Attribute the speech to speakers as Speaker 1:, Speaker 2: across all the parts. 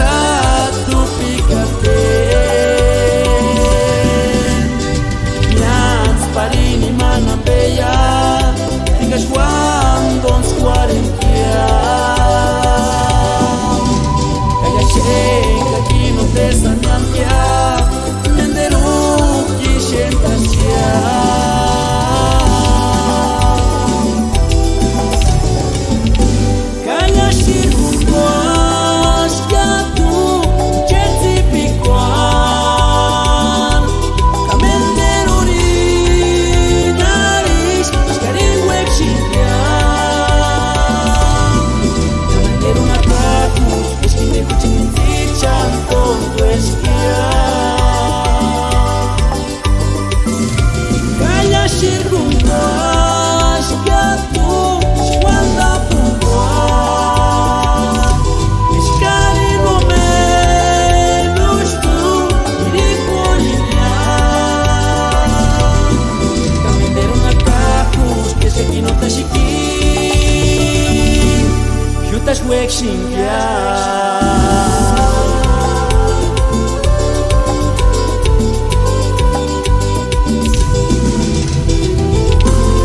Speaker 1: retrato picaten Mians parini manambeya Tingas cuando ons cuarentia Kaya chega que no te sanyantia Menderu ki shentasya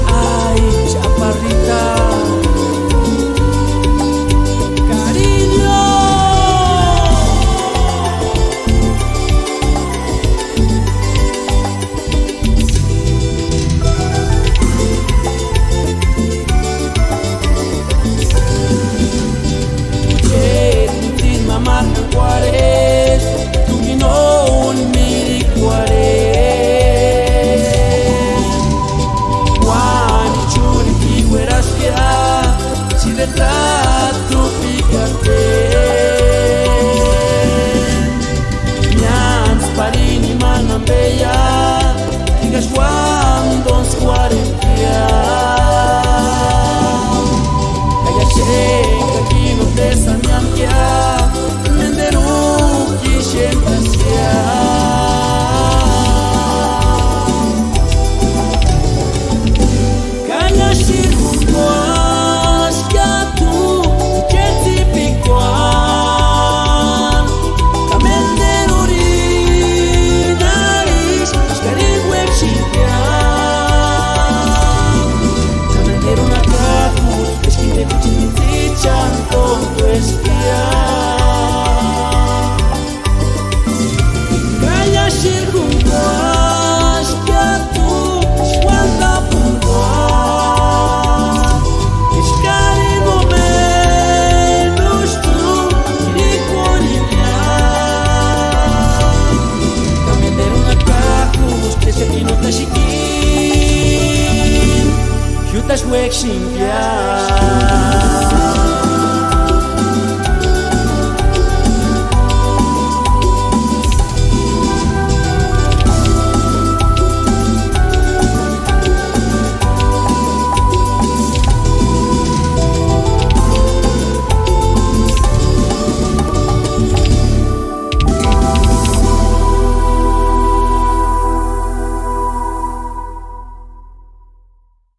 Speaker 1: Ay, chaparrita, cariño. Marca Juárez, tu que no un miri Juárez. Juan y Churi que fueras que si retrato picarte. Mians parini manambeya, digas cuando ons cuarentia. Kaya chega que no te sanyantia. Jutas wek shinkia